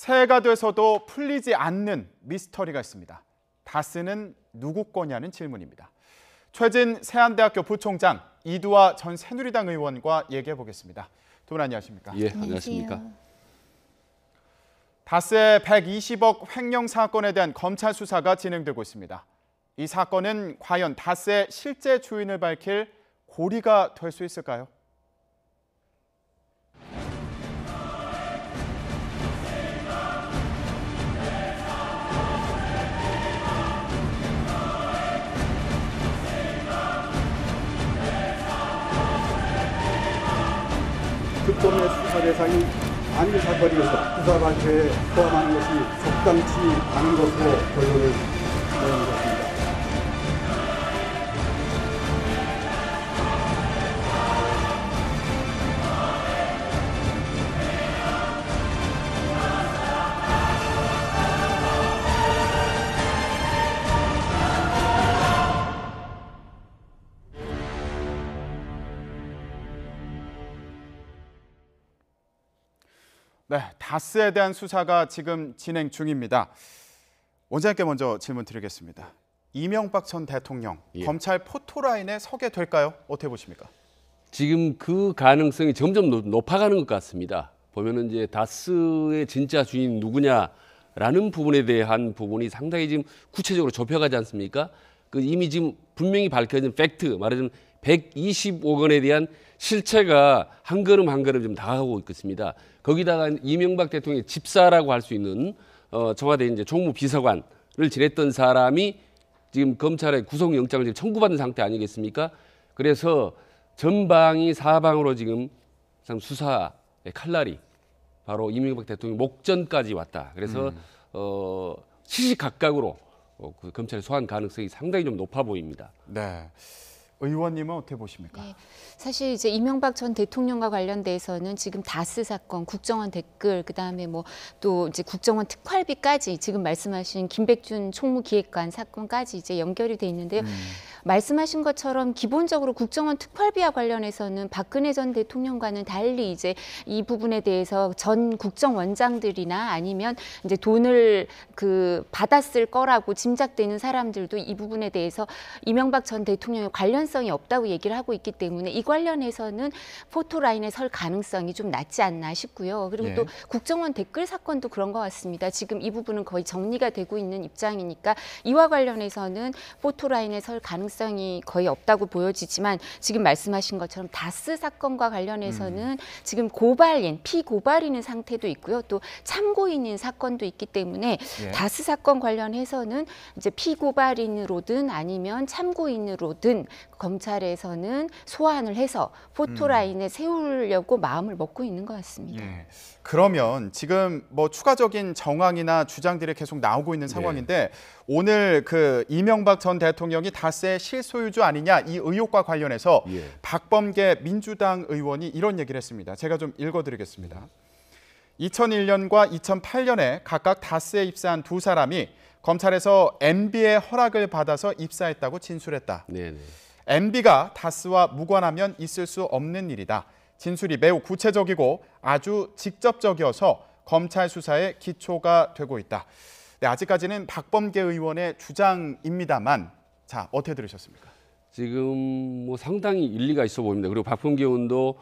새해가 돼서도 풀리지 않는 미스터리가 있습니다. 다스는 누구 거냐는 질문입니다. 최진 세안대학교 부총장 이두화 전 새누리당 의원과 얘기해 보겠습니다. 두 분 안녕하십니까? 예, 안녕하십니까? 다스의 120억 횡령 사건에 대한 검찰 수사가 진행되고 있습니다. 이 사건은 과연 다스의 실제 주인을 밝힐 고리가 될 수 있을까요? 특검의 수사 대상이 아닌 사건이어서 수사 관계에 포함하는 것이 적당치 않은 것으로 결론을 내린 것입니다. 네, 다스에 대한 수사가 지금 진행 중입니다. 원장님께 먼저 질문 드리겠습니다. 이명박 전 대통령 검찰 포토라인에 서게 될까요? 어떻게 보십니까? 지금 그 가능성이 점점 높아가는 것 같습니다. 보면은 이제 다스의 진짜 주인 누구냐라는 부분에 대한 부분이 상당히 지금 구체적으로 좁혀가지 않습니까? 그 이미 지금 분명히 밝혀진 팩트, 말하자면 120억 원에 대한 실체가 한 걸음 한 걸음 좀 다가가고 있습니다. 거기다가 이명박 대통령의 집사라고 할 수 있는 청와대 이제 총무비서관을 지냈던 사람이 지금 검찰의 구속영장을 지금 청구받은 상태 아니겠습니까? 그래서 전방이 사방으로 지금 수사의 칼날이 바로 이명박 대통령 목전까지 왔다. 그래서 시시각각으로 그 검찰의 소환 가능성이 상당히 좀 높아 보입니다. 네. 의원님은 어떻게 보십니까? 네, 사실 이제 이명박 전 대통령과 관련돼서는 지금 다스 사건, 국정원 댓글, 그다음에 뭐 또 이제 국정원 특활비까지 지금 말씀하신 김백준 총무기획관 사건까지 이제 연결이 돼 있는데요. 말씀하신 것처럼 기본적으로 국정원 특활비와 관련해서는 박근혜 전 대통령과는 달리 이제 이 부분에 대해서 전 국정원장들이나 아니면 이제 돈을 받았을 거라고 짐작되는 사람들도 이 부분에 대해서 이명박 전 대통령의 관련성이 없다고 얘기를 하고 있기 때문에 이 관련해서는 포토라인에 설 가능성이 좀 낮지 않나 싶고요. 그리고 또 국정원 댓글 사건도 그런 것 같습니다. 지금 이 부분은 거의 정리가 되고 있는 입장이니까 이와 관련해서는 포토라인에 설 가능성이 거의 없다고 보여지지만 지금 말씀하신 것처럼 다스 사건과 관련해서는 지금 고발인, 피고발인의 상태도 있고요. 또 참고인인 사건도 있기 때문에 다스 사건 관련해서는 이제 피고발인으로든 아니면 참고인으로든 검찰에서는 소환을 해서 포토라인에 세우려고 마음을 먹고 있는 것 같습니다. 그러면 지금 뭐 추가적인 정황이나 주장들이 계속 나오고 있는 상황인데 오늘 그 이명박 전 대통령이 다스의 실소유주 아니냐 이 의혹과 관련해서 박범계 민주당 의원이 이런 얘기를 했습니다. 제가 좀 읽어드리겠습니다. 2001년과 2008년에 각각 다스에 입사한 두 사람이 검찰에서 MB의 허락을 받아서 입사했다고 진술했다. MB가 다스와 무관하면 있을 수 없는 일이다. 진술이 매우 구체적이고 아주 직접적이어서 검찰 수사의 기초가 되고 있다. 네, 아직까지는 박범계 의원의 주장입니다만, 자 어떻게 들으셨습니까? 지금 뭐 상당히 일리가 있어 보입니다. 그리고 박범계 의원도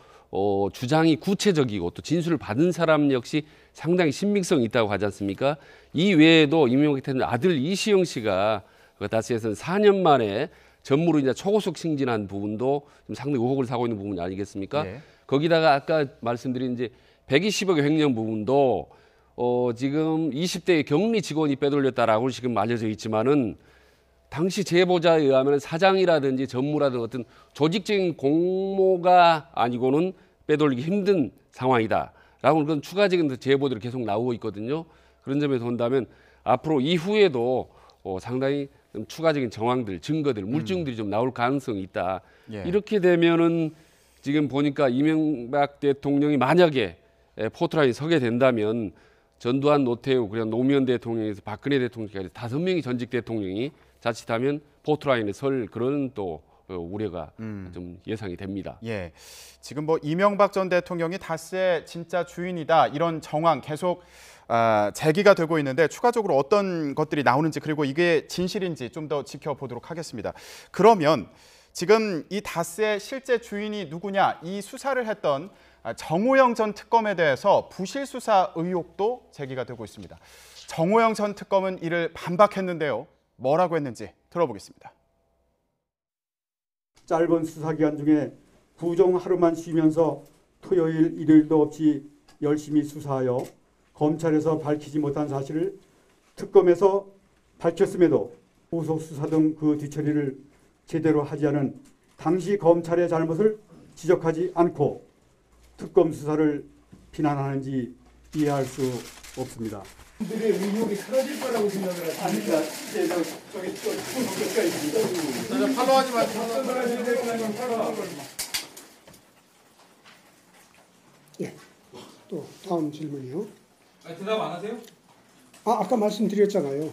주장이 구체적이고 또 진술을 받은 사람 역시 상당히 신빙성이 있다고 하지 않습니까? 이 외에도 이명박 대통령 아들 이시영 씨가 다스에서는 4년 만에 전무로 이제 초고속 승진한 부분도 좀 상당히 의혹을 사고 있는 부분이 아니겠습니까? 거기다가 아까 말씀드린 이제 120억의 횡령 부분도 지금 20대의 격리 직원이 빼돌렸다라고 지금 알려져 있지만은 당시 제보자에 의하면 사장이라든지 전무라든지 어떤 조직적인 공모가 아니고는 빼돌리기 힘든 상황이다라고 그런 추가적인 제보들이 계속 나오고 있거든요. 그런 점에서 본다면 앞으로 이후에도 상당히 추가적인 정황들, 증거들, 물증들이 좀 나올 가능성이 있다. 이렇게 되면은 지금 보니까 이명박 대통령이 만약에 포토라인에 서게 된다면 전두환, 노태우, 그리고 노무현 대통령에서 박근혜 대통령까지 5명이 전직 대통령이 자칫하면 포토라인에 설 그런 또 그 우려가 좀 예상이 됩니다. 예, 지금 뭐 이명박 전 대통령이 다스의 진짜 주인이다 이런 정황 계속 제기가 되고 있는데 추가적으로 어떤 것들이 나오는지 그리고 이게 진실인지 좀 더 지켜보도록 하겠습니다. 그러면 지금 이 다스의 실제 주인이 누구냐 이 수사를 했던 정호영 전 특검에 대해서 부실 수사 의혹도 제기가 되고 있습니다. 정호영 전 특검은 이를 반박했는데요. 뭐라고 했는지 들어보겠습니다. 짧은 수사기간 중에 구정 하루만 쉬면서 토요일, 일요일도 없이 열심히 수사하여 검찰에서 밝히지 못한 사실을 특검에서 밝혔음에도 후속 수사 등 그 뒤처리를 제대로 하지 않은 당시 검찰의 잘못을 지적하지 않고 특검 수사를 비난하는지 이해할 수 없습니다. 들의 의혹이 사라질 거라고 생각을 하십니까? 아닙니다. 이제 저기 끝까지 있습니다. 팔로우하지 마세요. 예. 또 다음 질문이요. 대답 안 하세요? 아까 말씀드렸잖아요.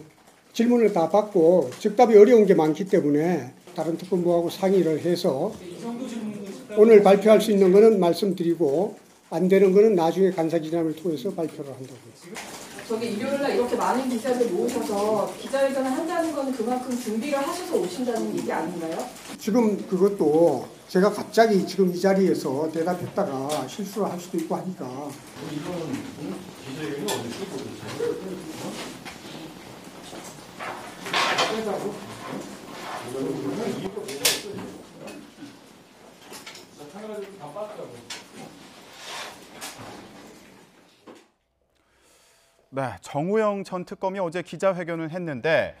질문을 다 받고 즉답이 어려운 게 많기 때문에 다른 특검부하고 상의를 해서 오늘 발표할 수 있는 거는 말씀드리고 안 되는 거는 나중에 간사기자를 통해서 발표를 한다고요. 저기 일요일날 이렇게 많은 기자들 모으셔서 기자회견을 한다는 건 그만큼 준비를 하셔서 오신다는 얘기 아닌가요? 지금 그것도 제가 갑자기 지금 이 자리에서 대답했다가 실수를 할 수도 있고 하니까. 네, 정호영 전 특검이 어제 기자회견을 했는데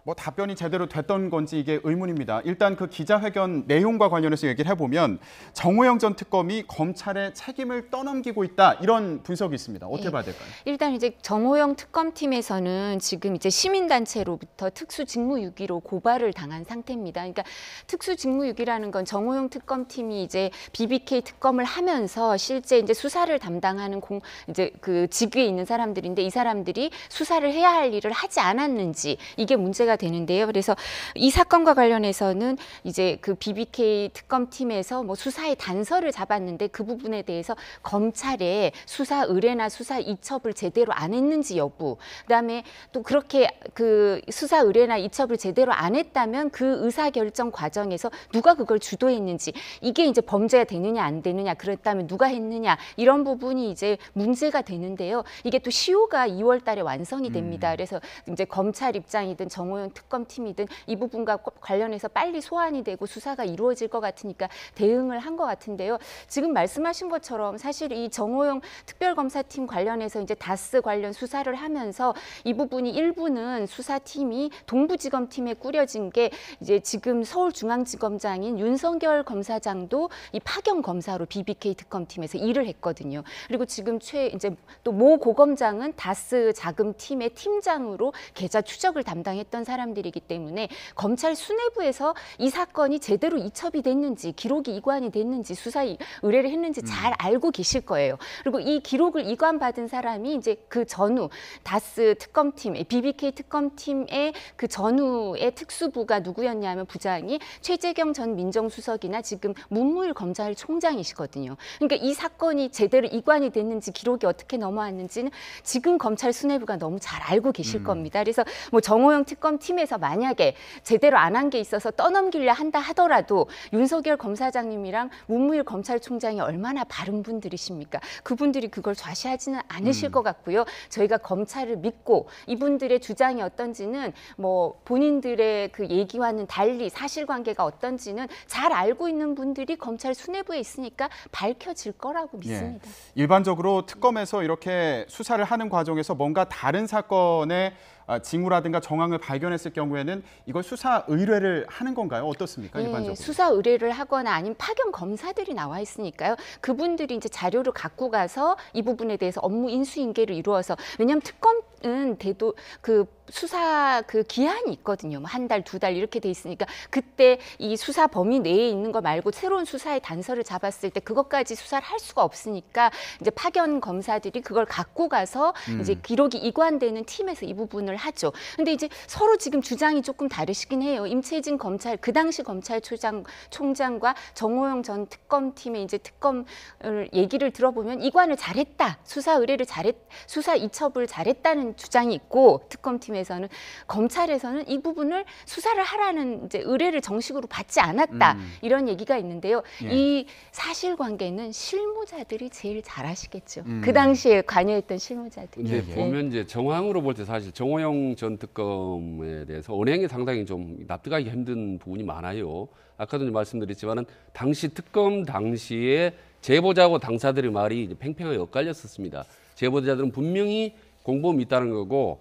뭐 답변이 제대로 됐던 건지 이게 의문입니다. 일단 그 기자회견 내용과 관련해서 얘기를 해보면 정호영 전 특검이 검찰의 책임을 떠넘기고 있다 이런 분석이 있습니다. 어떻게 봐야 될까요? 일단 이제 정호영 특검팀에서는 지금 이제 시민단체로부터 특수직무유기로 고발을 당한 상태입니다. 그러니까 특수직무유기라는 건 정호영 특검팀이 이제 BBK 특검을 하면서 실제 이제 수사를 담당하는 이제 그 직위에 있는 사람들인데 이 사람들이 수사를 해야 할 일을 하지 않았는지 이게 문제가 되는데요. 그래서 이 사건과 관련해서는 이제 그 BBK 특검팀에서 뭐 수사의 단서를 잡았는데 그 부분에 대해서 검찰에 수사 의뢰나 수사 이첩을 제대로 안 했는지 여부, 그다음에 또 그렇게 그 수사 의뢰나 이첩을 제대로 안 했다면 그 의사결정 과정에서 누가 그걸 주도했는지, 이게 이제 범죄가 되느냐 안 되느냐, 그랬다면 누가 했느냐, 이런 부분이 이제 문제가 되는데요. 이게 또 시효가 2월 달에 완성이 됩니다. 그래서 이제 검찰 입장이든 정호영 특검팀이든 이 부분과 관련해서 빨리 소환이 되고 수사가 이루어질 것 같으니까 대응을 한 것 같은데요. 지금 말씀하신 것처럼 사실 이 정호영 특별검사팀 관련해서 이제 다스 관련 수사를 하면서 이 부분이 일부는 수사팀이 동부지검팀에 꾸려진 게 이제 지금 서울중앙지검장인 윤석열 검사장도 이 파견 검사로 BBK 특검팀에서 일을 했거든요. 그리고 지금 이제 또 모 고검장은 다스 자금팀의 팀장으로 계좌 추적을 담당했던 사람들이기 때문에 검찰 수뇌부에서 이 사건이 제대로 이첩이 됐는지, 기록이 이관이 됐는지, 수사 의뢰를 했는지 잘 알고 계실 거예요. 그리고 이 기록을 이관받은 사람이 이제 그 전후 다스 특검팀, BBK 특검팀의 그 전후의 특수부가 누구였냐면 부장이 최재경 전 민정수석이나 지금 문무일 검찰총장이시거든요. 그러니까 이 사건이 제대로 이관이 됐는지 기록이 어떻게 넘어왔는지는 지금 검찰 수뇌부가 너무 잘 알고 계실 겁니다. 그래서 뭐 정호영 특검팀에서 만약에 제대로 안 한 게 있어서 떠넘기려 한다 하더라도 윤석열 검사장님이랑 문무일 검찰총장이 얼마나 바른 분들이십니까? 그분들이 그걸 좌시하지는 않으실 것 같고요. 저희가 검찰을 믿고 이분들의 주장이 어떤지는 뭐 본인들의 그 얘기와는 달리 사실관계가 어떤지는 잘 알고 있는 분들이 검찰 수뇌부에 있으니까 밝혀질 거라고 믿습니다. 예. 일반적으로 특검에서 이렇게 수사를 하는 과정에서 뭔가 다른 사건의 징후라든가 정황을 발견했을 경우에는 이걸 수사 의뢰를 하는 건가요? 어떻습니까? 일반적으로. 수사 의뢰를 하거나 아니면 파견 검사들이 나와 있으니까요. 그분들이 이제 자료를 갖고 가서 이 부분에 대해서 업무 인수인계를 이루어서, 왜냐하면 그 수사 그 기한이 있거든요. 뭐 한 달, 두 달 이렇게 돼 있으니까 그때 이 수사 범위 내에 있는 거 말고 새로운 수사의 단서를 잡았을 때 그것까지 수사를 할 수가 없으니까 이제 파견 검사들이 그걸 갖고 가서 이제 기록이 이관되는 팀에서 이 부분을 하죠. 근데 이제 서로 지금 주장이 조금 다르시긴 해요. 임채진 검찰 그 당시 검찰총장과 정호영 전 특검팀의 이제 특검 얘기를 들어보면 이관을 잘했다, 수사 이첩을 잘했다는 주장이 있고 특검팀에서는 검찰에서는 이 부분을 수사를 하라는 이제 의뢰를 정식으로 받지 않았다 이런 얘기가 있는데요. 예. 이 사실관계는 실무자들이 제일 잘하시겠죠. 그 당시에 관여했던 실무자들. 이제 예. 보면 이제 정황으로 볼 때 사실 정호영 전 특검에 대해서 언행이 상당히 좀 납득하기 힘든 부분이 많아요. 아까도 말씀드렸지만은 당시 특검 당시에 제보자하고 당사들의 말이 이제 팽팽하게 엇갈렸었습니다. 제보자들은 분명히 공범이 있다는 거고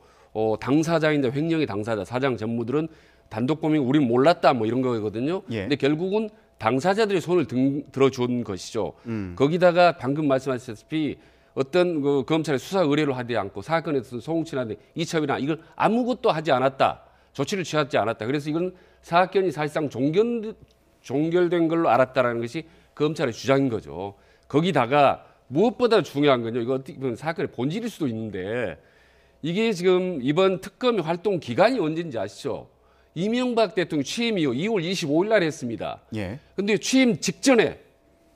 당사자인데 횡령의 당사자, 사장 전무들은 단독 범행 우린 몰랐다 뭐 이런 거거든요. 예. 근데 결국은 당사자들이 손을 들어준 것이죠. 거기다가 방금 말씀하셨다시피 어떤 그 검찰의 수사 의뢰를 하지 않고 사건에서 송치나 이첩이나 이걸 아무것도 하지 않았다. 조치를 취하지 않았다. 그래서 이건 사건이 사실상 종결된 걸로 알았다라는 것이 검찰의 주장인 거죠. 거기다가 무엇보다 중요한 건요. 이거 사건의 본질일 수도 있는데 이게 지금 이번 특검의 활동 기간이 언제인지 아시죠? 이명박 대통령 취임 이후 2월 25일 날 했습니다. 예. 근데 취임 직전에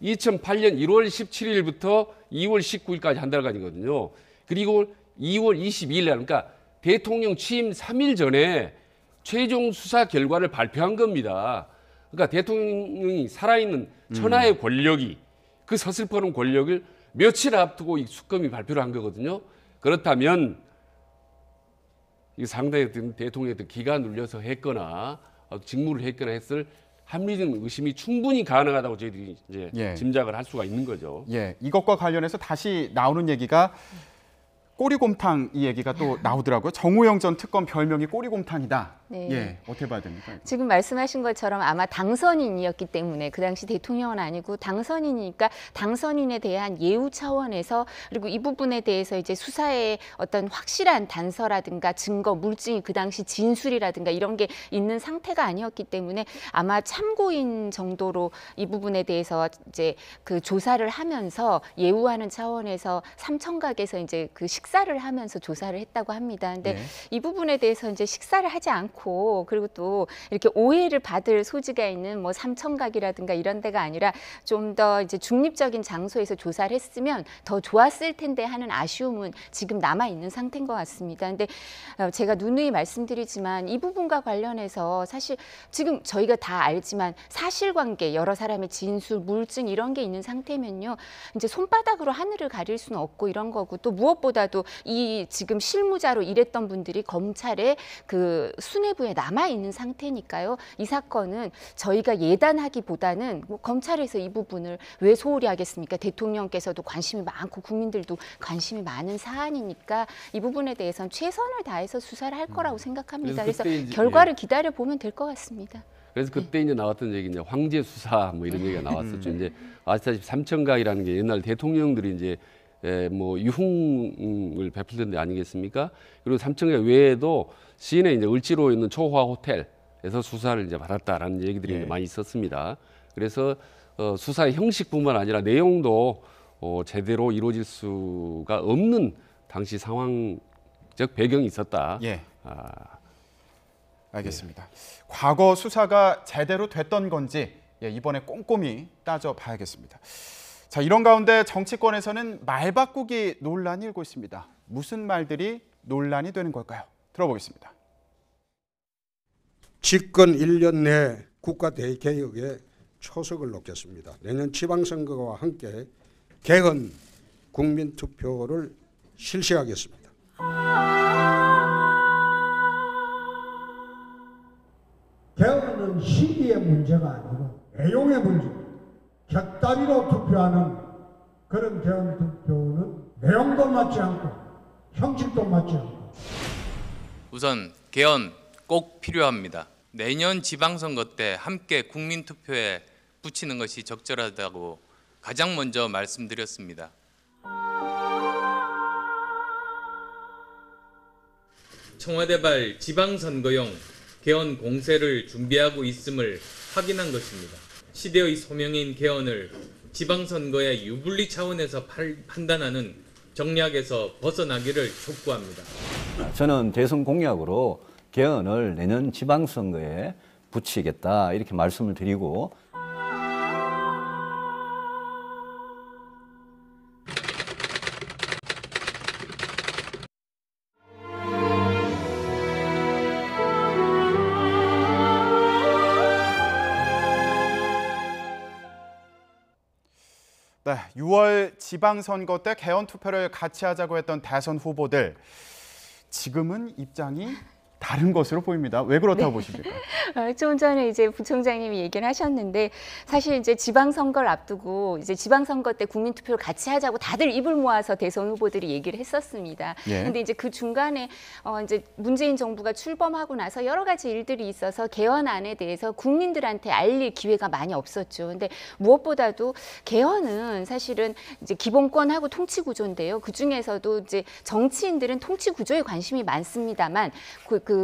2008년 1월 17일부터 2월 19일까지 한 달간이거든요. 그리고 2월 22일 날 그러니까 대통령 취임 3일 전에 최종 수사 결과를 발표한 겁니다. 그러니까 대통령이 살아있는 천하의 권력이 그 서슬퍼런 권력을 며칠 앞두고 이 수검이 발표를 한 거거든요. 그렇다면 이 상당히 대통령이 기가 눌려서 했거나 직무를 했거나 했을 합리적 의심이 충분히 가능하다고 저희들이 이제 예. 짐작을 할 수가 있는 거죠. 예, 이것과 관련해서 다시 나오는 얘기가 꼬리곰탕 이 얘기가 또 나오더라고요. 정호영 전 특검 별명이 꼬리곰탕이다. 네. 예, 어떻게 봐야 됩니까? 지금 말씀하신 것처럼 아마 당선인이었기 때문에 그 당시 대통령은 아니고 당선인이니까 당선인에 대한 예우 차원에서 그리고 이 부분에 대해서 이제 수사에 어떤 확실한 단서라든가 증거, 물증이 그 당시 진술이라든가 이런 게 있는 상태가 아니었기 때문에 아마 참고인 정도로 이 부분에 대해서 이제 그 조사를 하면서 예우하는 차원에서 삼청각에서 이제 그 식사를 하면서 조사를 했다고 합니다. 근데 네. 이 부분에 대해서 이제 식사를 하지 않고 그리고 또 이렇게 오해를 받을 소지가 있는 뭐 삼청각이라든가 이런 데가 아니라 좀 더 이제 중립적인 장소에서 조사를 했으면 더 좋았을 텐데 하는 아쉬움은 지금 남아 있는 상태인 것 같습니다. 근데 제가 누누이 말씀드리지만 이 부분과 관련해서 사실 지금 저희가 다 알지만 사실관계, 여러 사람의 진술, 물증 이런 게 있는 상태면요. 이제 손바닥으로 하늘을 가릴 수는 없고 이런 거고 또 무엇보다도 이 지금 실무자로 일했던 분들이 검찰의 그 수뇌부에 남아 있는 상태니까요. 이 사건은 저희가 예단하기보다는 뭐 검찰에서 이 부분을 왜 소홀히 하겠습니까? 대통령께서도 관심이 많고 국민들도 관심이 많은 사안이니까 이 부분에 대해서는 최선을 다해서 수사를 할 거라고 생각합니다. 그래서 결과를 기다려 보면 될 것 같습니다. 그래서 그때 이제 나왔던 얘기 이제 황제 수사 뭐 이런 얘기가 나왔었죠. 이제 아시다시피 삼청각이라는 게 옛날 대통령들이 이제 뭐 유흥을 베풀던 데 아니겠습니까? 그리고 삼청각 외에도 시내 이제 을지로에 있는 초화 호텔에서 수사를 이제 받았다라는 얘기들이 예. 이제 많이 있었습니다. 그래서 수사의 형식뿐만 아니라 내용도 제대로 이루어질 수가 없는 당시 상황적 배경이 있었다. 예. 알겠습니다. 과거 수사가 제대로 됐던 건지 이번에 꼼꼼히 따져봐야겠습니다. 자, 이런 가운데 정치권에서는 말 바꾸기 논란이 일고 있습니다. 무슨 말들이 논란이 되는 걸까요? 들어보겠습니다. 집권 1년 내 국가 대개혁에 초석을 놓겠습니다. 내년 지방선거와 함께 개헌 국민투표를 실시하겠습니다. 개헌은 시기의 문제가 아니고 내용의 문제입니다. 곁다리로 투표하는 그런 개헌 투표는 내용도 맞지 않고 형식도 맞지 않고 우선 개헌 꼭 필요합니다. 내년 지방선거 때 함께 국민투표에 붙이는 것이 적절하다고 가장 먼저 말씀드렸습니다. 청와대발 지방선거용 개헌 공세를 준비하고 있음을 확인한 것입니다. 시대의 소명인 개헌을 지방선거의 유불리 차원에서 판단하는 정략에서 벗어나기를 촉구합니다. 저는 대선 공약으로 개헌을 내년 지방선거에 붙이겠다 이렇게 말씀을 드리고 네, 6월 지방선거 때 개헌 투표를 같이 하자고 했던 대선 후보들 지금은 입장이 다른 것으로 보입니다. 왜 그렇다고 보십니까? 좀 전에 이제 부총장님이 얘기를 하셨는데 사실 이제 지방선거를 앞두고 이제 지방선거 때 국민투표를 같이 하자고 다들 입을 모아서 대선 후보들이 얘기를 했었습니다. 근데 이제 그 중간에 이제 문재인 정부가 출범하고 나서 여러 가지 일들이 있어서 개헌안에 대해서 국민들한테 알릴 기회가 많이 없었죠. 근데 무엇보다도 개헌은 사실은 이제 기본권하고 통치 구조인데요. 그 중에서도 이제 정치인들은 통치 구조에 관심이 많습니다만 그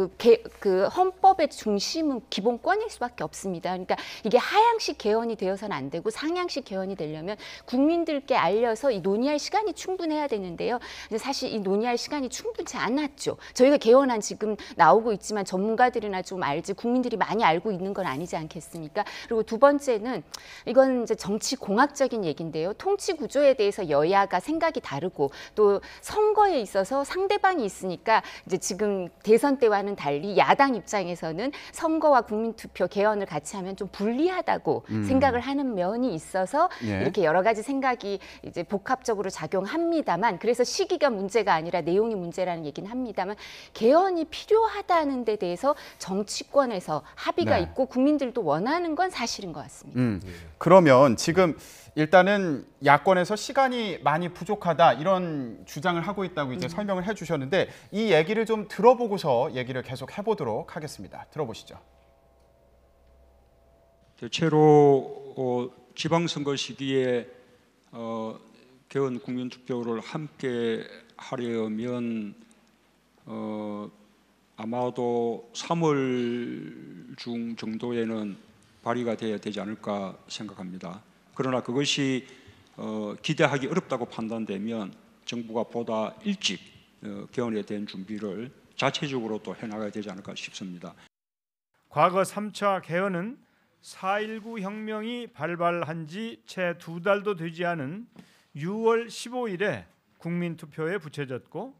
헌법의 중심은 기본권일 수밖에 없습니다. 그러니까 이게 하향식 개헌이 되어서는 안 되고 상향식 개헌이 되려면 국민들께 알려서 이 논의할 시간이 충분해야 되는데요. 근데 사실 이 논의할 시간이 충분치 않았죠. 저희가 개헌안 지금 나오고 있지만 전문가들이나 좀 알지 국민들이 많이 알고 있는 건 아니지 않겠습니까? 그리고 두 번째는 이건 이제 정치 공학적인 얘기인데요. 통치 구조에 대해서 여야가 생각이 다르고 또 선거에 있어서 상대방이 있으니까 이제 지금 대선 때와는 달리 야당 입장에서는 선거와 국민투표 개헌을 같이 하면 좀 불리하다고 생각을 하는 면이 있어서 이렇게 여러 가지 생각이 이제 복합적으로 작용합니다만 그래서 시기가 문제가 아니라 내용이 문제라는 얘기는 합니다만 개헌이 필요하다는 데 대해서 정치권에서 합의가 있고 국민들도 원하는 건 사실인 것 같습니다. 그러면 지금 일단은 야권에서 시간이 많이 부족하다 이런 주장을 하고 있다고 이제 설명을 해주셨는데 이 얘기를 좀 들어보고서 얘기를 계속 해보도록 하겠습니다. 들어보시죠. 대체로 지방선거 시기에 개헌 국민투표를 함께 하려면 아마도 3월 중 정도에는 발의가 돼야 되지 않을까 생각합니다. 그러나 그것이 기대하기 어렵다고 판단되면 정부가 보다 일찍 개헌에 대한 준비를 자체적으로 또 해나가야 되지 않을까 싶습니다. 과거 3차 개헌은 4.19 혁명이 발발한 지 채 2달도 되지 않은 6월 15일에 국민투표에 붙여졌고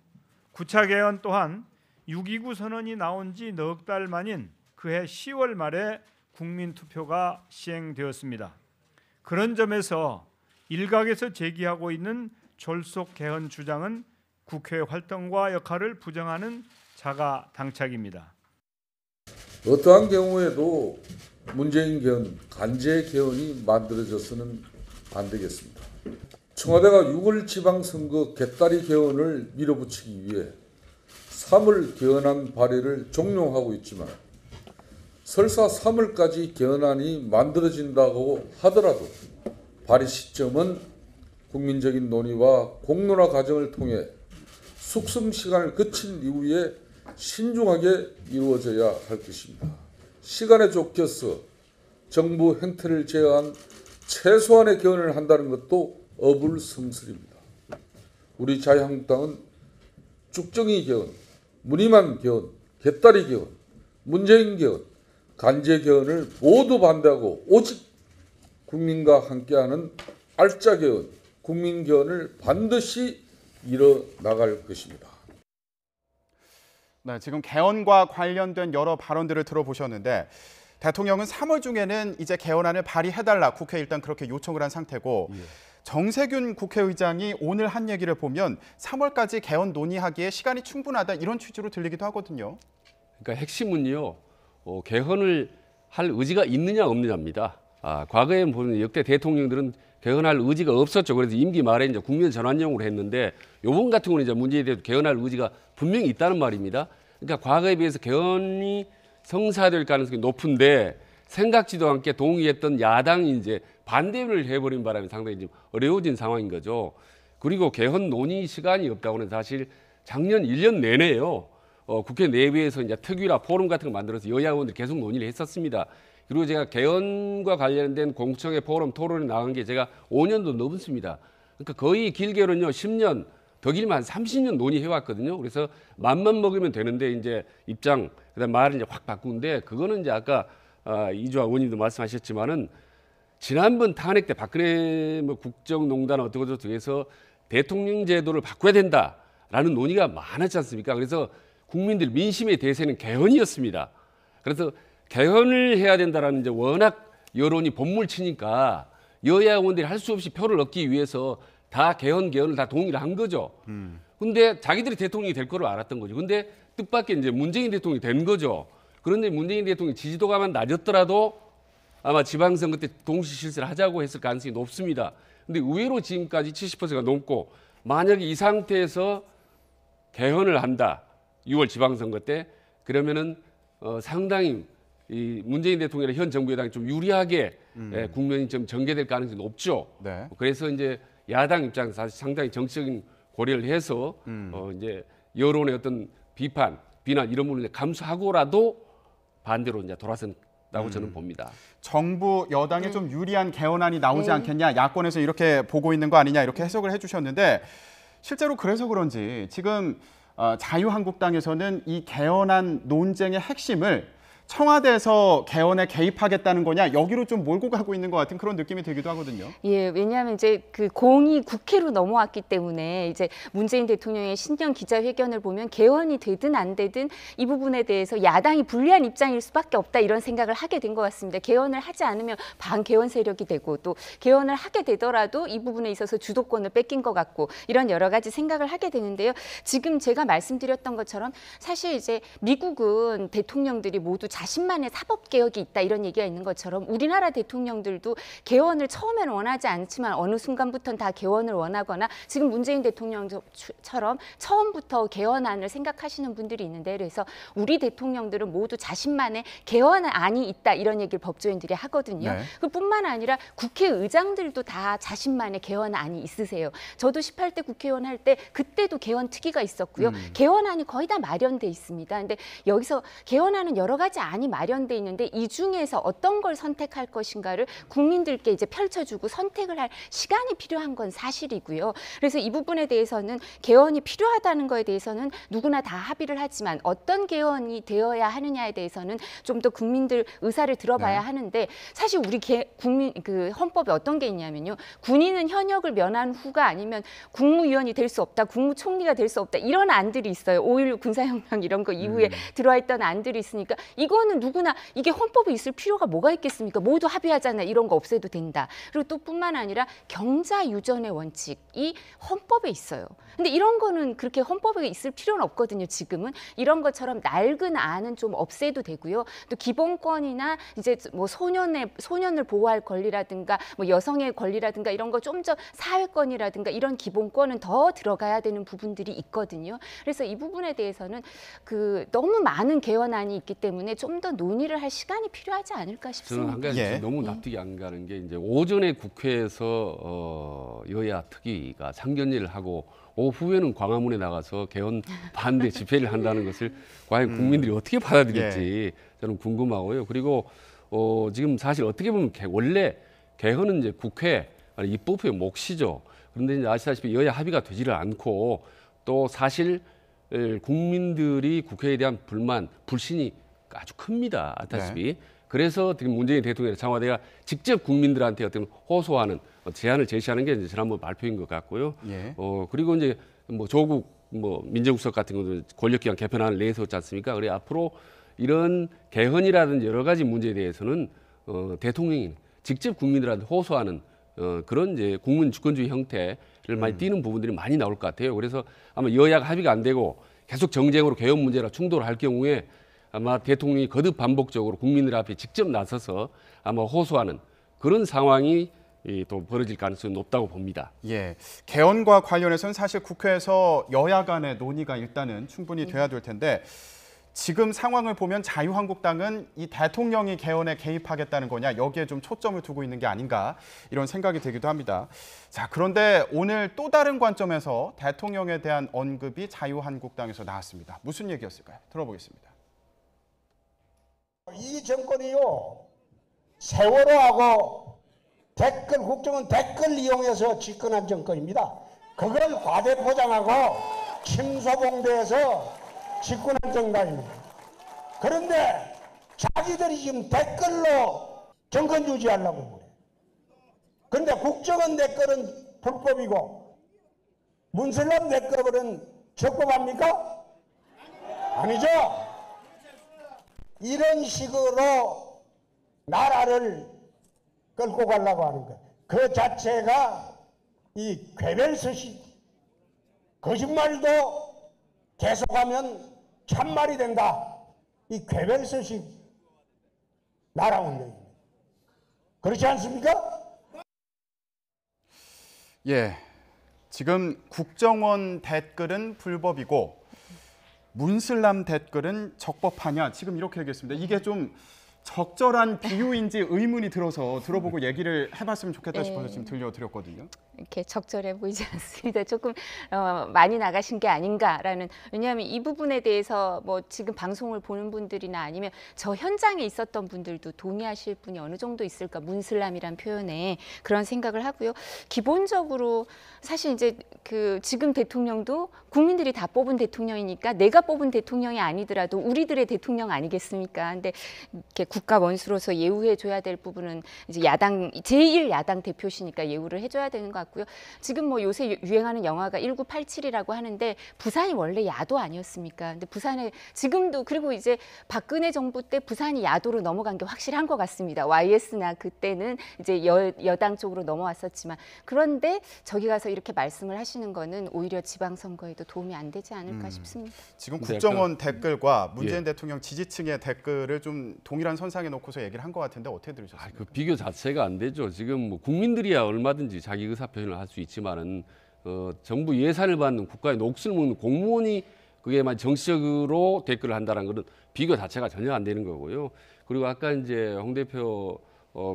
9차 개헌 또한 6.29 선언이 나온 지 넉 달 만인 그해 10월 말에 국민투표가 시행되었습니다. 그런 점에서 일각에서 제기하고 있는 졸속 개헌 주장은 국회 활동과 역할을 부정하는 자가당착입니다. 어떠한 경우에도 문재인 개헌, 간제 개헌이 만들어져서는 안 되겠습니다. 청와대가 6월 지방선거 개딸이 개헌을 밀어붙이기 위해 3월 개헌안 발의를 종용하고 있지만 설사 3월까지 개헌안이 만들어진다고 하더라도 발의 시점은 국민적인 논의와 공론화 과정을 통해 숙성 시간을 거친 이후에 신중하게 이루어져야 할 것입니다. 시간에 쫓겨서 정부 행태를 제어한 최소한의 개헌을 한다는 것도 어불성설입니다. 우리 자유한국당은 쭉정이 개헌, 무늬만 개헌, 개딸이 개헌, 문재인 개헌, 간제 개헌을 모두 반대하고 오직 국민과 함께하는 알짜 개헌, 국민 개헌을 반드시 이뤄나갈 것입니다. 네, 지금 개헌과 관련된 여러 발언들을 들어보셨는데 대통령은 3월 중에는 이제 개헌안을 발의해달라 국회에 일단 그렇게 요청을 한 상태고 정세균 국회의장이 오늘 한 얘기를 보면 3월까지 개헌 논의하기에 시간이 충분하다 이런 취지로 들리기도 하거든요. 그러니까 핵심은요. 개헌을 할 의지가 있느냐 없느냐입니다. 과거에 보면 역대 대통령들은 개헌할 의지가 없었죠. 그래서 임기 말에 이제 국면 전환용으로 했는데 요번 같은 경우는 이제 문재인 대통령 개헌할 의지가 분명히 있다는 말입니다. 그러니까 과거에 비해서 개헌이 성사될 가능성이 높은데 생각지도 않게 동의했던 야당이 이제 반대를 해버린 바람에 상당히 좀 어려워진 상황인 거죠. 그리고 개헌 논의 시간이 없다고는 사실 작년 1년 내내요. 국회 내부에서 이제 특위나 포럼 같은 거 만들어서 여야 의원들이 계속 논의를 했었습니다. 그리고 제가 개헌과 관련된 공청회 포럼 토론에 나간 게 제가 5년도 넘습니다. 그러니까 거의 길게로는요 10년, 더 길면 한 30년 논의해 왔거든요. 그래서 맘만 먹으면 되는데 이제 입장 그다음 말을 이제 확 바꾸는데 그거는 이제 아까 이주아 의원님도 말씀하셨지만은 지난번 탄핵 때 박근혜 뭐 국정농단 어쩌고 저쩌고 대통령 제도를 바꿔야 된다라는 논의가 많았지 않습니까? 그래서 국민들 민심의 대세는 개헌이었습니다. 그래서 개헌을 해야 된다라는 이제 워낙 여론이 본물치니까 여야 의원들이 할 수 없이 표를 얻기 위해서 다 개헌을 다 동의를 한 거죠. 근데 자기들이 대통령이 될 거를 알았던 거죠. 근데 뜻밖의 이제 문재인 대통령이 된 거죠. 그런데 문재인 대통령 지지도가만 낮았더라도 아마 지방선거 때 동시 실세를 하자고 했을 가능성이 높습니다. 근데 의외로 지금까지 70%가 넘고 만약에 이 상태에서 개헌을 한다. 6월 지방선거 때 그러면은 상당히 이 문재인 대통령의 현 정부 여당이 좀 유리하게 국면이 좀 전개될 가능성이 높죠. 네. 그래서 이제 야당 입장에서 사실 상당히 정치적인 고려를 해서 이제 여론의 어떤 비난 이런 부분을 감수하고라도 반대로 이제 돌아선다고 저는 봅니다. 정부 여당에 좀 유리한 개헌안이 나오지 않겠냐, 야권에서 이렇게 보고 있는 거 아니냐 이렇게 해석을 해주셨는데 실제로 그래서 그런지 지금 자유한국당에서는 이 개헌안 논쟁의 핵심을 청와대에서 개헌에 개입하겠다는 거냐 여기로 좀 몰고 가고 있는 것 같은 그런 느낌이 들기도 하거든요. 예, 왜냐하면 이제 그 공이 국회로 넘어왔기 때문에 이제 문재인 대통령의 신년 기자회견을 보면 개헌이 되든 안 되든 이 부분에 대해서 야당이 불리한 입장일 수밖에 없다 이런 생각을 하게 된 것 같습니다. 개헌을 하지 않으면 반개헌 세력이 되고 또 개헌을 하게 되더라도 이 부분에 있어서 주도권을 뺏긴 것 같고 이런 여러 가지 생각을 하게 되는데요. 지금 제가 말씀드렸던 것처럼 사실 이제 미국은 대통령들이 모두 자신만의 사법개혁이 있다 이런 얘기가 있는 것처럼 우리나라 대통령들도 개헌을 처음에는 원하지 않지만 어느 순간부터는 다 개헌을 원하거나 지금 문재인 대통령처럼 처음부터 개헌안을 생각하시는 분들이 있는데 그래서 우리 대통령들은 모두 자신만의 개헌안이 있다 이런 얘기를 법조인들이 하거든요. 네. 그뿐만 아니라 국회의장들도 다 자신만의 개헌안이 있으세요. 저도 18대 국회의원 할 때 그때도 개헌 특위가 있었고요. 개헌안이 거의 다 마련돼 있습니다. 근데 여기서 개헌안은 여러 가지 안이 마련돼 있는데 이 중에서 어떤 걸 선택할 것인가를 국민들께 이제 펼쳐주고 선택을 할 시간이 필요한 건 사실이고요. 그래서 이 부분에 대해서는 개헌이 필요하다는 거에 대해서는 누구나 다 합의를 하지만 어떤 개헌이 되어야 하느냐에 대해서는 좀 더 국민들 의사를 들어봐야 하는데 사실 우리 국민 그 헌법에 어떤 게 있냐면요. 군인은 현역을 면한 후가 아니면 국무위원이 될 수 없다, 국무총리가 될 수 없다 이런 안들이 있어요. 5.16 군사혁명 이런 거 이후에 들어와 있던 안들이 있으니까 이거는 누구나 이게 헌법에 있을 필요가 뭐가 있겠습니까? 모두 합의하잖아요. 이런 거 없애도 된다. 그리고 또 뿐만 아니라 경자유전의 원칙이 헌법에 있어요. 근데 이런 거는 그렇게 헌법에 있을 필요는 없거든요. 지금은 이런 것처럼 낡은 안은 좀 없애도 되고요. 또 기본권이나 이제 뭐 소년을 보호할 권리라든가 뭐 여성의 권리라든가 이런 거 좀 더 사회권이라든가 이런 기본권은 더 들어가야 되는 부분들이 있거든요. 그래서 이 부분에 대해서는 그 너무 많은 개헌안이 있기 때문에 좀 더 논의를 할 시간이 필요하지 않을까 싶습니다. 저는 한 가지 너무 납득이 안 가는 게 이제 오전에 국회에서 여야 특위가 상견례를 하고 오후에는 광화문에 나가서 개헌 반대 집회를 한다는 것을 과연 국민들이 어떻게 받아들일지 저는 궁금하고요. 그리고 지금 사실 어떻게 보면 원래 개헌은 이제 국회 입법부의 몫이죠. 그런데 이제 아시다시피 여야 합의가 되지를 않고 또 사실 국민들이 국회에 대한 불만, 불신이 아주 큽니다. 아시다시피. 그래서 지금 문재인 대통령의 청와대가 직접 국민들한테 어떤 호소하는 제안을 제시하는 게 이제 지난번 발표인 것 같고요. 그리고 이제 뭐 조국 민정수석 같은 경우도 권력기관 개편안을 내세웠지 않습니까? 그래 앞으로 이런 개헌이라든지 여러 가지 문제에 대해서는 대통령이 직접 국민들한테 호소하는 그런 이제 국민 주권주의 형태를 많이 띠는 부분들이 많이 나올 것 같아요. 그래서 아마 여야가 합의가 안 되고 계속 정쟁으로 개헌 문제라 충돌을 할 경우에 아마 대통령이 거듭 반복적으로 국민들 앞에 직접 나서서 아마 호소하는 그런 상황이 또 벌어질 가능성이 높다고 봅니다. 예, 개헌과 관련해서는 사실 국회에서 여야 간의 논의가 일단은 충분히 돼야 될 텐데 지금 상황을 보면 자유한국당은 이 대통령이 개헌에 개입하겠다는 거냐 여기에 좀 초점을 두고 있는 게 아닌가 이런 생각이 들기도 합니다. 자, 그런데 오늘 또 다른 관점에서 대통령에 대한 언급이 자유한국당에서 나왔습니다. 무슨 얘기였을까요? 들어보겠습니다. 이 정권이요, 세월호하고 국정원 댓글 이용해서 집권한 정권입니다. 그걸 과대포장하고 침소봉대해서 집권한 정당입니다. 그런데 자기들이 지금 댓글로 정권 유지하려고 그래. 그런데 국정원 댓글은 불법이고 문슬람 댓글은 적법합니까? 아니죠. 이런 식으로 나라를 끌고 가려고 하는 것. 그 자체가 이 괴벨스식 거짓말도 계속하면 참말이 된다. 이 괴벨스식 나라 운영입니다. 그렇지 않습니까? 예, 지금 국정원 댓글은 불법이고 문슬람 댓글은 적법하냐 지금 이렇게 얘기했습니다. 이게 좀 적절한 비유인지 의문이 들어서 들어보고 얘기를 해봤으면 좋겠다 싶어서 지금 들려드렸거든요. 이렇게 적절해 보이지 않습니다. 조금 많이 나가신 게 아닌가라는, 왜냐하면 이 부분에 대해서 뭐 지금 방송을 보는 분들이나 아니면 저 현장에 있었던 분들도 동의하실 분이 어느 정도 있을까, 문슬람이란 표현에 그런 생각을 하고요. 기본적으로 사실 이제 그 지금 대통령도 국민들이 다 뽑은 대통령이니까 내가 뽑은 대통령이 아니더라도 우리들의 대통령 아니겠습니까? 근데 이렇게 국가 원수로서 예우해 줘야 될 부분은 이제 제1야당 대표시니까 예우를 해줘야 되는 것 같고요. 지금 뭐 요새 유행하는 영화가 1987이라고 하는데 부산이 원래 야도 아니었습니까? 근데 부산에 지금도, 그리고 이제 박근혜 정부 때 부산이 야도로 넘어간 게 확실한 것 같습니다. YS나 그때는 이제 여당 쪽으로 넘어왔었지만, 그런데 저기 가서 이렇게 말씀을 하시는 거는 오히려 지방선거에도 도움이 안 되지 않을까 싶습니다. 지금 국정원 댓글과 문재인 대통령 지지층의 댓글을 좀 동일한 선상에 놓고서 얘기를 한 것 같은데 어떻게 들으셨습니까? 그 비교 자체가 안 되죠. 지금 뭐 국민들이야 얼마든지 자기 의사 표현을 할 수 있지만은 정부 예산을 받는 국가의 몫을 묻는 공무원이 그게만 정식으로 댓글을 한다는 것은 비교 자체가 전혀 안 되는 거고요. 그리고 아까 이제 홍 대표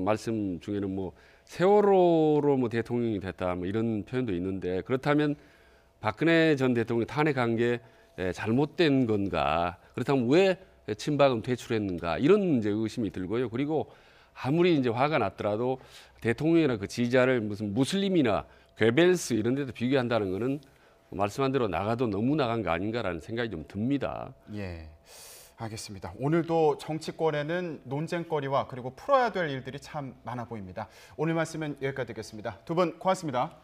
말씀 중에는 뭐 세월호로 뭐 대통령이 됐다 뭐 이런 표현도 있는데, 그렇다면 박근혜 전 대통령이 탄핵한 게 잘못된 건가? 그렇다면 왜 친박은 퇴출했는가? 이런 이제 의심이 들고요. 그리고 아무리 이제 화가 났더라도 대통령이나 그 지지자를 무슨 무슬림이나 괴벨스 이런 데도 비교한다는 거는 말씀한 대로 나가도 너무 나간 거 아닌가라는 생각이 좀 듭니다. 예, 알겠습니다. 오늘도 정치권에는 논쟁거리와 그리고 풀어야 될 일들이 참 많아 보입니다. 오늘 말씀은 여기까지 듣겠습니다. 두 분 고맙습니다.